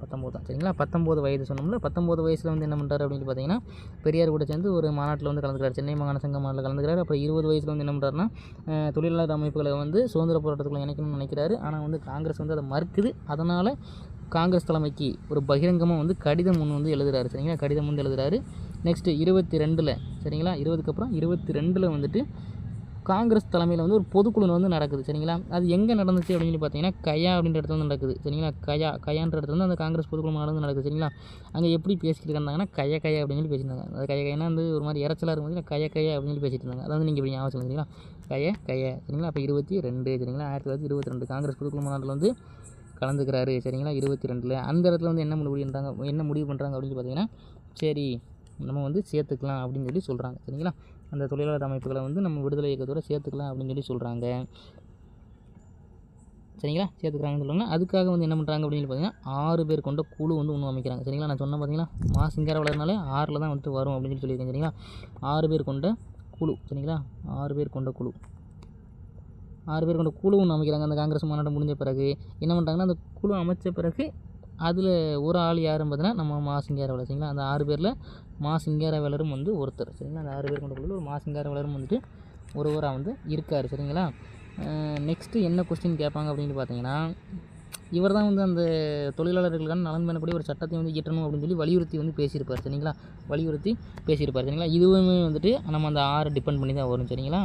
19 தான் சரிங்களா. 19 வயது சொன்னோம்ல. 19 வயசில் வந்து என்ன பண்ணுறாரு அப்படின்னு பார்த்தீங்கன்னா, பெரியார் கூட சேர்ந்து ஒரு மாநாட்டில் வந்து கலந்துக்கிறார். சென்னை மாகாண சங்க மாநாட்டில் கலந்துக்கிறார். அப்புறம் 20 வயசில் வந்து என்ன பண்ணுறாருன்னா, தொழிலாளர் அமைப்புகளை வந்து சுதந்திர போராட்டத்துக்குள்ள இணைக்கணும்னு நினைக்கிறாரு. ஆனால் வந்து காங்கிரஸ் வந்து அதை மறுக்குது. அதனால் காங்கிரஸ் தலைமைக்கு ஒரு பகிரங்கமாக வந்து கடிதம் ஒன்று வந்து எழுதுறாரு சரிங்களா. கடிதம் வந்து எழுதுறாரு. நெக்ஸ்ட்டு 22 சரிங்களா. 20க்கு அப்புறம் 22 வந்துட்டு காங்கிரஸ் தலைமையில் வந்து ஒரு பொதுக்குழு வந்து நடக்குது சரிங்களா. அது எங்கே நடந்துச்சு அப்படின்னு சொல்லி பார்த்தீங்கன்னா, கயா அப்படின்ற இடத்துல வந்து நடக்குது சரிங்களா. கயான்ற இடத்துல வந்து அந்த காங்கிரஸ் பொதுக்குழு நடக்குது சரிங்களா. அங்கே எப்படி பேசிக்கிட்டு இருந்தாங்கன்னா, கய அப்படின்னு சொல்லி பேசியிருந்தாங்க. அது கைனா வந்து ஒரு மாதிரி இறச்சலாக இருக்கும்போது கய அப்படின்னு சொல்லி பேசிட்டு இருந்தாங்க. அதாவது நீங்கள் இப்படி ஞாபகம் சரிங்களா. கய சரிங்களா. அப்போ 22 சரிங்களா. 1922 காங்கிரஸ் பொதுக்குழு மாநாட்டில் வந்து கலந்துக்கிறாரு சரிங்களா. 22 அந்த இடத்துல வந்து என்ன முடிவு பண்ணுறாங்க அப்படின்னு சொல்லி பார்த்தீங்கன்னா, சரி நம்ம வந்து சேர்த்துக்கலாம் அப்படின்னு சொல்லி சொல்கிறாங்க சரிங்களா. அந்த தொழிலாளர் அமைப்புகளை வந்து நம்ம விடுதலை இயக்கத்தோடு சேர்த்துக்கலாம் அப்படின்னு சொல்லி சொல்கிறாங்க சரிங்களா. சேர்த்துக்கிறாங்கன்னு சொல்லுவாங்க. அதுக்காக வந்து என்ன பண்ணுறாங்க அப்படின்னு பார்த்தீங்கன்னா, 6 பேர் கொண்ட குழு வந்து ஒன்று அமைக்கிறாங்க சரிங்களா. நான் சொன்னேன் பார்த்தீங்களா, சிங்காரவேலர்னாலே 6ல் தான் வந்துட்டு வரும் அப்படின்னு சொல்லியிருக்கேன் சரிங்களா. 6 பேர் கொண்ட குழு சரிங்களா. 6 பேர் கொண்ட குழு ஒன்று அமைக்கிறாங்க. அந்த காங்கிரஸ் மாநாட்டம் முடிஞ்ச பிறகு என்ன பண்ணுறாங்கன்னா, அந்த குழு அமைச்ச பிறகு அதில் ஒரு ஆள் யாருன்னு பார்த்தீங்கன்னா, நம்ம சிங்காரவேலர் சரிங்களா. அந்த 6 பேரில் சிங்காரவேலரும் வந்து ஒருத்தர் சரிங்களா. அந்த 6 பேர் கொண்ட குழுவில் ஒரு சிங்காரவேலரும் வந்துட்டு ஒருவராக வந்து இருக்கார் சரிங்களா. நெக்ஸ்ட்டு என்ன கொஸ்டின் கேட்பாங்க அப்படின்னு பார்த்தீங்கன்னா, இவர் தான் வந்து அந்த தொழிலாளர்களுக்கான நலன் பண்ணக்கூடிய ஒரு சட்டத்தை வந்து இயற்றணும் அப்படின்னு சொல்லி வலியுறுத்தி பேசியிருப்பார் சரிங்களா. இதுவுமே வந்துட்டு நம்ம அந்த 6 டிபெண்ட் பண்ணி தான் வரும் சரிங்களா.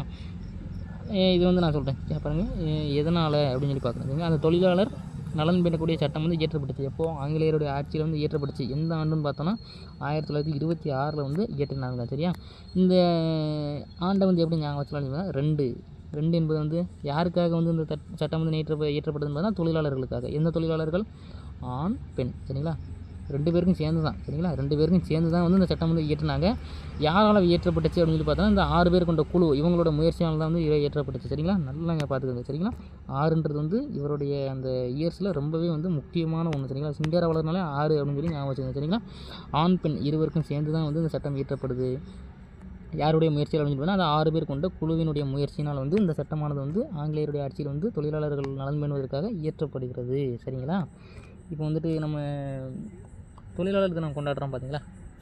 இது வந்து நான் சொல்கிறேன் பாருங்கள், எதனால் அப்படின்னு சொல்லி பார்க்குறேன் சரிங்களா. அந்த தொழிலாளர் நலன் பெறக்கூடிய சட்டம் வந்து இயற்றப்பட்டுச்சு. எப்போது? ஆங்கிலேயருடைய ஆட்சியில் வந்து இயற்றப்பட்டுச்சு. எந்த ஆண்டுன்னு பார்த்தோன்னா 1926 வந்து இயற்றினாங்க சரியா. இந்த ஆண்டை வந்து எப்படி ஞாபகம் வச்சுக்கலாம்? 2 என்பது வந்து யாருக்காக வந்து இந்த சட்டம் வந்து இயற்றப்பட்டதுன்னு பார்த்தா தொழிலாளர்களுக்காக. எந்த தொழிலாளர்கள்? ஆண், பெண் சரிங்களா. 2 பேருக்கும் சேர்ந்து தான் சரிங்களா. 2 பேருக்கும் சேர்ந்து தான் வந்து இந்த சட்டம் வந்து இயற்றினாங்க. யாரால் இயற்றப்பட்டுச்சு அப்படின்னு சொல்லி பார்த்தோன்னா, இந்த 6 பேர் கொண்ட குழு இவங்களோட முயற்சியால் தான் வந்து இயற்றப்பட்டுச்சு சரிங்களா. நல்லா பார்த்துக்கோங்க சரிங்களா. 6ன்றது வந்து இவருடைய அந்த இயர்ஸில் ரொம்பவே வந்து முக்கியமான ஒன்று சரிங்களா. சிங்காரவேலர்னாலே 6 அப்படின்னு சொல்லி ஞாபகம் வச்சுக்கோங்க சரிங்களா. ஆண், பெண் இருவருக்கும் சேர்ந்து தான் வந்து இந்த சட்டம் இயற்றப்படுது. யாருடைய முயற்சியில் அப்படின்னு சொல்லி அந்த 6 பேர் கொண்ட குழுவினுடைய முயற்சினால் வந்து இந்த சட்டமானது வந்து ஆங்கிலேயருடைய ஆட்சியில் வந்து தொழிலாளர்கள் நலன் பெறுவதற்காக இயற்றப்படுகிறது சரிங்களா. இப்போ வந்துட்டு நம்ம தொழிலாளர் தினம் கொண்டாடுறோம் பார்த்தீங்களா,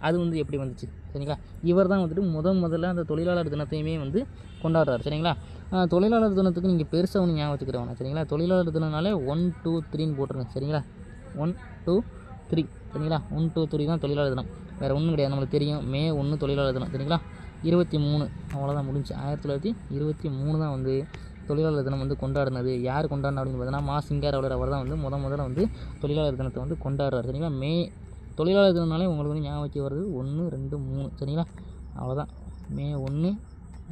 அது வந்து எப்படி வந்துச்சு சரிங்களா. இவர் தான் வந்துட்டு முதல்ல அந்த தொழிலாளர் தினத்தையுமே வந்து கொண்டாடுறாரு சரிங்களா. தொழிலாளர் தினத்துக்கு நீங்கள் பெருசாக ஒன்று ஞாபகம் வச்சுக்கிறவங்க சரிங்களா. தொழிலாளர் தினம்னாலே 1, 2, 3ன்னு போட்டுருங்க சரிங்களா. 1, 2, 3 சரிங்களா. 1, 2, 3 தான் தொழிலாளர் தினம். வேறு ஒன்றும் கிடையாது. நம்மளுக்கு தெரியும் மே 1 தொழிலாளர் தினம் சரிங்களா. 23 அவ்வளோதான் முடிஞ்சு. 1923 தான் வந்து தொழிலாளர் தினம் வந்து கொண்டாடினது. யார் கொண்டாடினா அப்படின்னு பார்த்தீங்கன்னா, சிங்காரவேலர் அவர் தான் வந்து முதல்ல வந்து தொழிலாளர் தினத்தை வந்து கொண்டாடுறாரு சரிங்களா. தொழிலாளர் தினம்னாலே உங்களுக்கு வந்து ஞாபகம் வருது 1, 2, 3 சரிங்களா. அவ்வளோதான். மே 1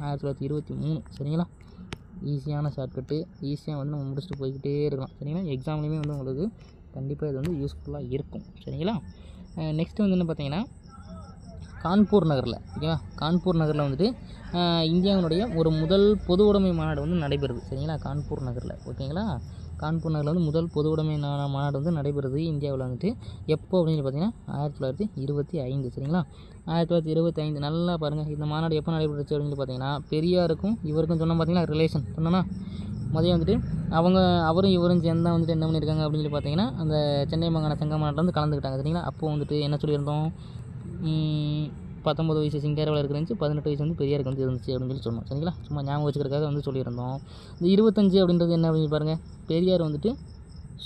1923 சரிங்களா. ஈஸியான ஷார்ட்கட்டு. ஈஸியாக வந்து நம்ம முடிச்சுட்டு போய்கிட்டே இருக்கலாம் சரிங்களா. எக்ஸாம்லேயுமே வந்து உங்களுக்கு கண்டிப்பாக இது வந்து யூஸ்ஃபுல்லாக இருக்கும் சரிங்களா. நெக்ஸ்ட்டு வந்து என்ன பார்த்தீங்கன்னா, கான்பூர் நகரில் ஓகேவா. கான்பூர் நகரில் வந்துட்டு இந்தியாவினுடைய ஒரு முதல் பொது உடைமை மாநாடு வந்து நடைபெறுது சரிங்களா. கான்பூர் நகரில் ஓகேங்களா. கான்பூர் நகரில் வந்து முதல் பொது உடைமை மாநாடு வந்து நடைபெறுது இந்தியாவில் வந்துட்டு. எப்போ அப்படின்னு பார்த்தீங்கன்னா 1925 சரிங்களா. 1925 நல்லா பாருங்கள். இந்த மாநாடு எப்போ நடைபெறுச்சு அப்படின்னு பார்த்தீங்கன்னா, பெரியாருக்கும் இவருக்கும் சொன்னால் பார்த்தீங்கன்னா ரிலேஷன் சொன்னோன்னா மதியம் வந்துட்டு அவரும் இவரும் சேர்ந்து தான் வந்துட்டு என்ன பண்ணியிருக்காங்க அப்படின்னு சொல்லி பார்த்தீங்கன்னா, அந்த சென்னை மாகாண சங்க மாநாட்டில் வந்து கலந்துக்கிட்டாங்க சரிங்களா. அப்போது வந்துட்டு என்ன சொல்லியிருந்தோம், 19 வயசு சிங்காரவேலர் இருந்துச்சு, 18 வயசு வந்து பெரியாருக்கு வந்து இருந்துச்சு அப்படின்னு சொல்லி சொன்னோம் சரிங்களா. சும்மா ஞாபகம் வச்சுக்கிறதுக்காக வந்து சொல்லியிருந்தோம். இந்த 25 அப்படின்றது என்ன அப்படின்னு பாருங்கள், பெரியார் வந்துட்டு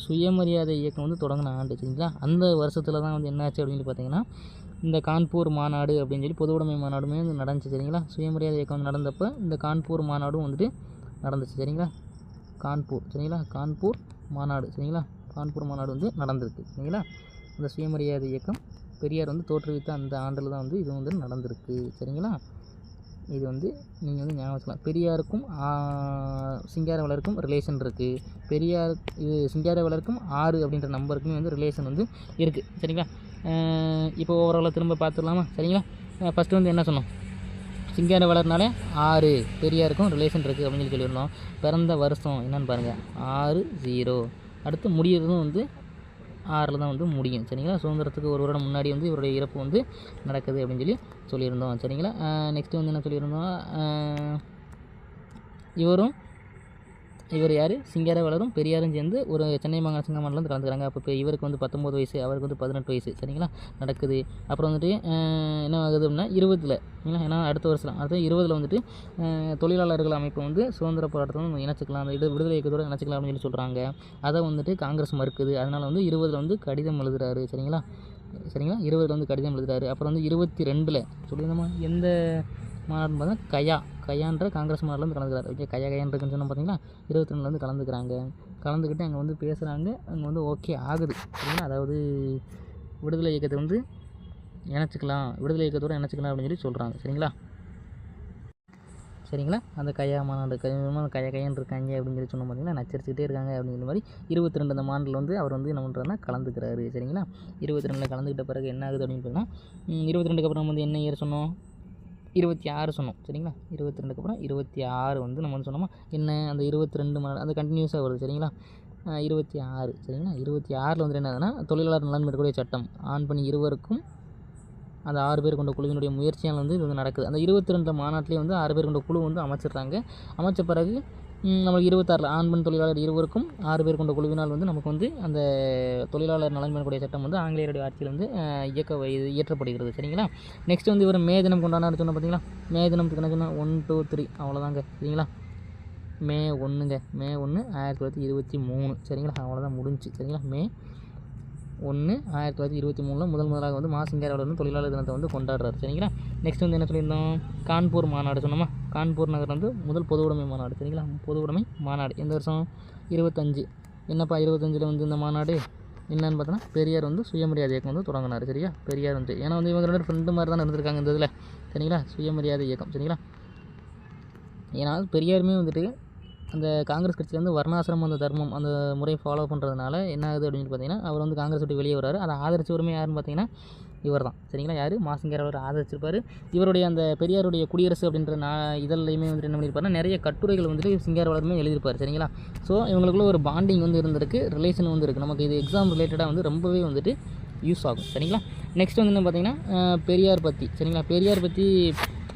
சுயமரியாதை இயக்கம் வந்து தொடங்கின ஆண்டு சரிங்களா. அந்த வருஷத்தில் தான் வந்து என்னாச்சு அப்படின்னு பார்த்தீங்கன்னா, இந்த கான்பூர் மாநாடு அப்படின்னு சொல்லி பொது உடைமை மாநாடுமே வந்து நடந்துச்சு சரிங்களா. சுயமரியாதை இயக்கம் வந்து நடந்தப்போ இந்த கான்பூர் மாநாடும் வந்துட்டு நடந்துச்சு சரிங்களா. கான்பூர் சரிங்களா, கான்பூர் மாநாடு சரிங்களா, கான்பூர் மாநாடு வந்து நடந்திருக்கு சரிங்களா. இந்த சுயமரியாதை இயக்கம் பெரியார் வந்து தோற்றுவித்த அந்த ஆண்டில் தான் வந்து இது வந்து நடந்திருக்கு சரிங்களா. இது வந்து நீங்கள் வந்து ஞாபகம் வச்சுக்கலாம். பெரியாருக்கும் சிங்காரவேலருக்கும் ரிலேஷன் இருக்குது. பெரியார் இது சிங்காரவேலருக்கும் 6 அப்படின்ற நம்பருக்குமே வந்து ரிலேஷன் வந்து இருக்குது சரிங்களா. இப்போ ஓவராலாக திரும்ப பார்த்துடலாமா சரிங்களா. ஃபஸ்ட்டு வந்து என்ன சொன்னோம், சிங்காரவேலர்னாலே 6, பெரியாருக்கும் ரிலேஷன் இருக்குது அப்படின்னு சொல்லி சொல்லியிருந்தோம். பிறந்த வருஷம் என்னென்னு பாருங்கள் 6-0. அடுத்து முடியறதும் வந்து 6 தான் வந்து முடியும் சரிங்களா. சுதந்திரத்துக்கு ஒரு வருடம் முன்னாடி வந்து இவருடைய இறப்பு வந்து நடக்குது அப்படின்னு சொல்லி சொல்லியிருந்தோம் சரிங்களா. நெக்ஸ்ட்டு வந்து என்ன சொல்லியிருந்தோம், இவர் யார், சிங்காரவேலரும் பெரியாரும் சேர்ந்து ஒரு சென்னை மாகாண சங்கமன்றம் வந்து கலந்துக்கிறாங்க. அப்போ இவருக்கு வந்து 19 வயசு, அவருக்கு வந்து 18 வயசு சரிங்களா நடக்குது. அப்புறம் வந்துட்டு என்ன ஆகுது அப்படின்னா 20ல் ஏன்னா அடுத்த வருஷம் அடுத்த 20ல் வந்துட்டு தொழிலாளர்கள் அமைப்பு வந்து சுதந்திர போராட்டத்தை வந்து இணைச்சிக்கலாம், அந்த விடுதலை இயக்கத்தோடு இணைச்சிக்கலாம் அப்படின்னு சொல்லி சொல்கிறாங்க. அதை வந்துட்டு காங்கிரஸ் மறுக்குது. அதனால் வந்து 20ல் வந்து கடிதம் எழுதுறாரு சரிங்களா. 20ல் வந்து கடிதம் எழுதுறாரு. அப்புறம் வந்து 22ல் சொல்லியிருந்தோமா எந்த மாநாடுன்னு பார்த்தா கயான்ற காங்கிரஸ் மாநாட்டில் வந்து கலந்துக்கிறாரு. ஓகே, கயான்னு இருக்குன்னு சொன்னால் பார்த்தீங்களா 22ல் வந்து கலந்துக்கிட்டு அங்கே வந்து பேசுகிறாங்க. அங்கே வந்து ஓகே ஆகுது சரிங்களா. அதாவது விடுதலை இயக்கத்தை வந்து விடுதலை இயக்கத்தோடு இணைச்சிக்கலாம் அப்படின்னு சொல்லி சொல்கிறாங்க சரிங்களா. அந்த கயா மாநாடு கையன்னு இருக்காங்க அப்படின்னு சொல்லி சொன்ன பார்த்தீங்கன்னா நச்சரிச்சுட்டே இருக்காங்க அப்படிங்கிற மாதிரி 22 அந்த மாநாட்டில் வந்து அவர் வந்து என்ன பண்ணுறாருன்னா கலந்துக்கிறாரு சரிங்களா. 22ல் கலந்துக்கிட்ட பிறகு என்ன ஆகுது அப்படின்னு பார்த்தீங்கன்னா 22க்கு அப்புறம் வந்து என்ன இயர் சொன்னோம், 26 சொன்னோம் சரிங்களா. 22க்கு அப்புறம் 26 வந்து நம்ம வந்து சொன்னோமா என்ன, அந்த 22 மாநாடு அந்த கண்டினியூஸாக வருது சரிங்களா. 26 சரிங்களா. 26ல் வந்து என்ன ஆகுதுன்னா தொழிலாளர் நலன் மேற்கூடிய சட்டம் ஆண் பெண் இருவருக்கும் அந்த 6 பேர் கொண்ட குழுவினுடைய முயற்சியால் வந்து இது வந்து நடக்குது. அந்த 22 மாநாட்டிலே வந்து 6 பேர் கொண்ட குழு வந்து அமைச்சிடுறாங்க. அமைச்ச பிறகு நமக்கு 26ல் ஆண் பெண் தொழிலாளர் இருவருக்கும் 6 பேர் கொண்ட குழுவினால் வந்து நமக்கு வந்து அந்த தொழிலாளர் நலன் மேற்கூடிய சட்டம் வந்து ஆங்கிலேயருடைய ஆட்சியில் வந்து இயற்றப்படுகிறது சரிங்களா. நெக்ஸ்ட் வந்து இவர் மே தினம் கொண்டாடுன்னு சொன்னால் பார்த்தீங்களா. மே தினத்துக்கு என்ன சொன்னால் 1, 2, 3 அவ்வளோதாங்க சரிங்களா. மே 1 1923 சரிங்களா. அவ்வளோதான் முடிஞ்சு சரிங்களா. மே 1 1923 முதலாக வந்து சிங்காரவேலர் வந்து தொழிலாளர் தினத்தை வந்து கொண்டாடுறாரு சரிங்களா. நெக்ஸ்ட் வந்து என்ன சொல்லியிருந்தோம், கான்பூர் மாநாடு சொன்னோமா. கான்பூர் நகர் வந்து முதல் பொது உடைமை மாநாடு சரிங்களா. பொது உடைமை மாநாடு எந்த வருஷம் 25. என்னப்பா 25ல் வந்து இந்த மாநாடு என்னன்னு பார்த்தோன்னா பெரியார் வந்து சுயமரியாதை இயக்கம் வந்து தொடங்கினார் சரியா. பெரியார் வந்து ஏன்னா வந்து இவங்க 2 ஃப்ரெண்டு மாதிரி தான் இருந்திருக்காங்க இந்த இதில் சரிங்களா. சுயமரியாதை இயக்கம் சரிங்களா. ஏன்னா பெரியாருமே வந்துட்டு அந்த காங்கிரஸ் கட்சியில் வந்து வர்ணாசிரமம் அந்த தர்மம் அந்த முறையை ஃபாலோ பண்ணுறதுனால என்ன ஆகுது அப்படின்னு பார்த்தீங்கன்னா அவர் வந்து காங்கிரஸ் விட்டு வெளியே வராரு. அதை ஆதரிச்சவருமே யாருன்னு பார்த்தீங்கன்னா இவர் தான் சரிங்களா. யார், மாசிங்காரவர் ஆதரிச்சிருப்பார். இவருடைய அந்த பெரியாருடைய குடியரசு அப்படின்ற இதழ்லையுமே வந்துட்டு என்ன பண்ணியிருப்பாருன்னா நிறைய கட்டுரைகள் வந்துட்டு சிங்காரவேலருமே எழுதியிருப்பார் சரிங்களா. ஸோ இவங்களுக்குள்ள ஒரு பாண்டிங் வந்து இருந்திருக்கு, ரிலேஷன் வந்து இருக்குது. நமக்கு இது எக்ஸாம் ரிலேட்டடாக வந்து ரொம்பவே வந்துட்டு யூஸ் ஆகும் சரிங்களா. நெக்ஸ்ட் வந்து என்ன பார்த்தீங்கன்னா பெரியார் பற்றி சரிங்களா. பெரியார் பற்றி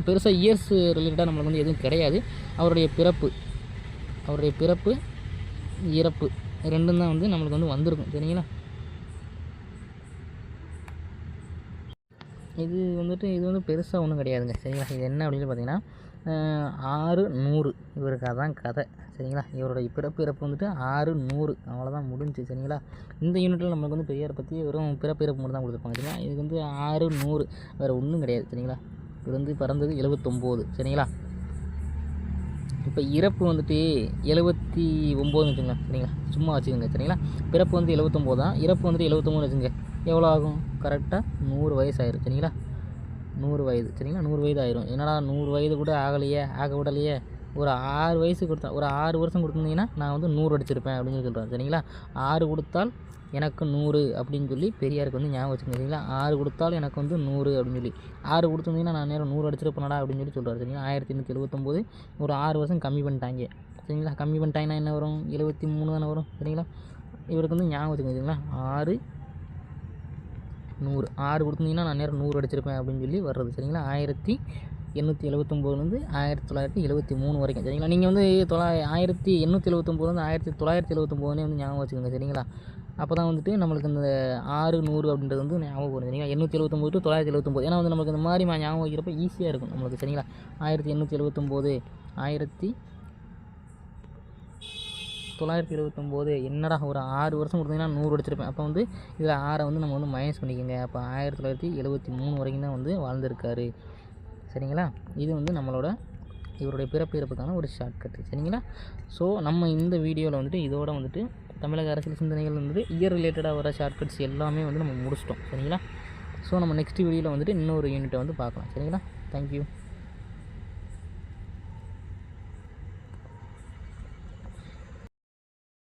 பெருசாக இயர்ஸ் ரிலேட்டடாக நம்மளுக்கு வந்து எதுவும் கிடையாது. அவருடைய பிறப்பு இறப்பு ரெண்டும் தான் வந்து நம்மளுக்கு வந்து வந்திருக்கும் சரிங்களா. இது வந்து பெருசாக ஒன்றும் கிடையாதுங்க சரிங்களா. இது என்ன அப்படின்னு பார்த்தீங்கன்னா 600 இவருக்கு அதான் கதை சரிங்களா. இவருடைய பிறப்பு இறப்பு வந்துட்டு 600 அவ்வளோதான் முடிஞ்சு சரிங்களா. இந்த யூனிட்டில் நம்மளுக்கு வந்து பெரியார் பற்றி வெறும் பிறப்பு இறப்பு மட்டும் தான் கொடுத்துருப்பாங்க சரிங்களா. இதுக்கு வந்து 600 வேறு ஒன்றும் கிடையாது சரிங்களா. இவர் வந்து பிறந்தது 79 சரிங்களா. இப்போ இறப்பு வந்துட்டு 79 வச்சுங்களேன் சரிங்களா. சும்மா வச்சுக்கோங்க சரிங்களா. பிறப்பு வந்து 79 தான், இறப்பு வந்துட்டு 79 வச்சுங்க. எவ்வளோ ஆகும், கரெக்டாக 100 வயசு ஆயிரும் சரிங்களா. 100 வயது சரிங்களா. 100 வயது ஆயிரும். என்னடா 100 வயது கூட ஆக விடலையே, ஒரு 6 வயசு கொடுத்தா, ஒரு 6 வருஷம் கொடுத்துருந்தீங்கன்னா நான் வந்து 100 அடிச்சிருப்பேன் அப்படின்னு சொல்லி சொல்கிறேன் சரிங்களா. 6 கொடுத்தால் எனக்கு 100 அப்படின்னு சொல்லி பெரியாருக்கு வந்து ஞாபகம் வச்சுக்கோங்க சரிங்களா. 6 கொடுத்தாலும் எனக்கு வந்து 100 அப்படின்னு சொல்லி 6 கொடுத்துருந்தீங்கன்னா நான் நேரம் 100 அடிச்சிருப்பேனடா அப்படின்னு சொல்லி சொல்கிறார் சரிங்களா. 1879 ஒரு 6 வருஷம் கம்மி பண்ணிட்டாங்க சரிங்களா. கம்மி பண்ணிட்டாங்கன்னா என்ன வரும், 73 தானே வரும் சரிங்களா. இவருக்கு வந்து ஞாபகம் வச்சுக்கோங்க சரிங்களா. 6 கொடுத்துருந்தீங்கன்னா நான் நேரம் 100 அடிச்சிருப்பேன் அப்படின்னு சொல்லி வர்றது சரிங்களா. 1879 1973 வரைக்கும் சரிங்களா. நீங்கள் வந்து 1879 1979 வந்து ஞாபகம் வச்சுக்கோங்க சரிங்களா. அப்போ தான் வந்துட்டு நம்மளுக்கு இந்த 600 அப்படின்றது வந்து ஞாபகம் வரும் சரிங்களா. 879 to 979 ஏன்னா வந்து நம்மளுக்கு இந்த மாதிரி ஞாபகம் வைக்கிறப்ப ஈஸியாக இருக்கும் நம்மளுக்கு சரிங்களா. 1879 1929 என்னடா ஒரு 6 வருஷம் கொடுத்தீங்கன்னா 100 அடிச்சிருப்பேன். அப்போ வந்து இதில் 6 வந்து நம்ம வந்து மைனஸ் பண்ணிக்கோங்க. அப்போ 1973 வரைக்கும் தான் வந்து வாழ்ந்திருக்காரு. சரிங்களா? இது வந்து நம்மளோட இவருடைய பிறப்பு இறப்புக்கான ஒரு ஷார்ட்கட்டு. சரிங்களா? ஸோ நம்ம இந்த வீடியோவில் வந்துட்டு இதோட வந்துட்டு தமிழக அரசியல் சிந்தனைகள் வந்துட்டு இயர் ரிலேட்டடாக வர ஷார்ட்கட்ஸ் எல்லாமே வந்து நம்ம முடிச்சிட்டோம். சரிங்களா? ஸோ நம்ம நெக்ஸ்ட் வீடியோவில் வந்துட்டு இன்னொரு யூனிட்டை வந்து பார்க்கலாம். சரிங்களா? தேங்க்யூ.